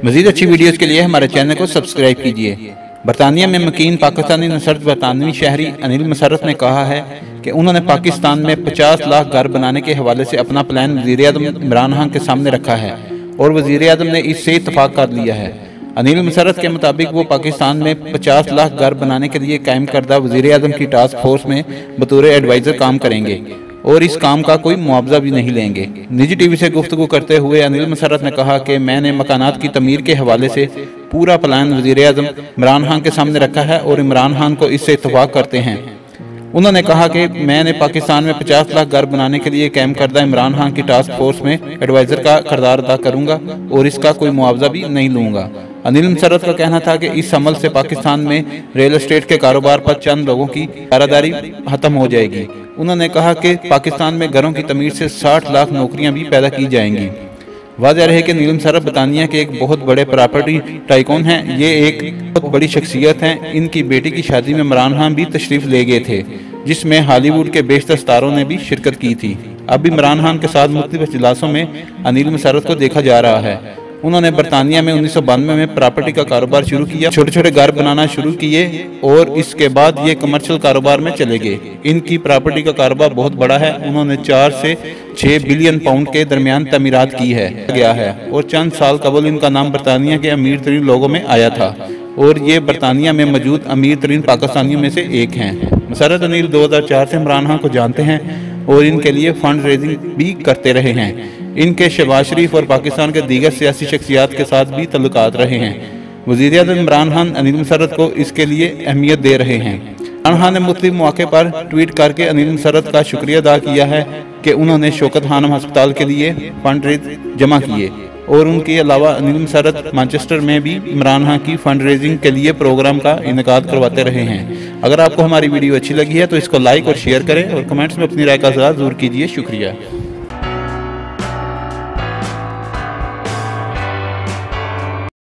मज़ीद अच्छी वीडियोज़ के लिए हमारे चैनल को सब्सक्राइब कीजिए। बरतानिया में मुकीम पाकिस्तानी नसर्द बरतानवी शहरी अनिल मुशर्रफ ने कहा है कि उन्होंने पाकिस्तान में 50 लाख घर बनाने के हवाले से अपना प्लान वज़ीर-ए-आज़म इमरान खान के सामने रखा है और वज़ीर-ए-आज़म ने इससे इत्तफाक कर लिया है। अनिल मुशर्रफ के मुताबिक वो पाकिस्तान में 50 लाख घर बनाने के लिए कायम करदा वज़ीर-ए-आज़म की टास्क फोर्स में बतौर एडवाइज़र काम करेंगे और इस काम का कोई मुआवजा भी नहीं लेंगे। निजी टीवी से गुफ्तगू करते हुए अनिल मुशर्रफ ने कहा कि मैंने मकानात की तमीर के हवाले से पूरा प्लान वज़ीर-ए-आज़म इमरान खान के सामने रखा है और इमरान खान को इससे इत्तफाक करते हैं। उन्होंने कहा कि मैंने पाकिस्तान में 50 लाख घर बनाने के लिए कायम करदा इमरान खान की टास्क फोर्स में एडवाइज़र का किरदार अदा करूंगा और इसका कोई मुआवजा भी नहीं लूँगा। अनिल मुशर्रफ का कहना था कि इस अमल से पाकिस्तान में रियल एस्टेट के कारोबार पर चंद लोगों की कारादारी खत्म हो जाएगी। उन्होंने कहा कि पाकिस्तान में घरों की तमीर से 60 लाख नौकरियां भी पैदा की जाएंगी। वाज़ेह रहे कि अनिल मुशर्रफ बरतानिया के एक बहुत बड़े प्रॉपर्टी टाइकून हैं। ये एक बहुत बड़ी शख्सियत हैं। इनकी बेटी की शादी में इमरान खान भी तशरीफ ले गए थे, जिसमें हॉलीवुड के बेशतर सितारों ने भी शिरकत की थी। अब इमरान खान के साथ मुख्तलिफ इजलासों में अनिल मुशर्रफ को देखा जा रहा है। उन्होंने बरतानिया में 1992 में प्रॉपर्टी का कारोबार शुरू किया, छोटे छोटे घर बनाना शुरू किए और इसके बाद ये कमर्शियल कारोबार में चले गए। इनकी प्रॉपर्टी का कारोबार बहुत बड़ा है। उन्होंने 4 से 6 बिलियन पाउंड के दरमियान तमीरात की है और चंद साल कबल इनका नाम बरतानिया के अमीर तरीन लोगों में आया था और ये बरतानिया में मौजूद अमीर तरीन पाकिस्तानियों में से एक हैं। मुशर्रफ अनिल 2004 से इमरान खान को जानते हैं और इनके लिए फंड रेजिंग भी करते रहे हैं। इनके शहबाज शरीफ और पाकिस्तान के दीगर सियासी शख्सियात के साथ भी तल्लुकात रहे हैं। वज़ीर-ए-आज़म इमरान खान अनिल मुशर्रफ को इसके लिए अहमियत दे रहे हैं। इमरान खान ने मुख्तलिफ मौके पर ट्वीट करके अनिल मुशर्रफ का शुक्रिया अदा किया है कि उन्होंने शौकत खानम अस्पताल के लिए फंड रेज जमा किए और उनके अलावा अनिल मुशर्रफ मैनचेस्टर में भी इमरान खान की फंड रेजिंग के लिए प्रोग्राम का इनेकाद करवाते रहे हैं। अगर आपको हमारी वीडियो अच्छी लगी है तो इसको लाइक और शेयर करें और कमेंट्स में अपनी राय का इज़हार ज़रूर कीजिए। शुक्रिया।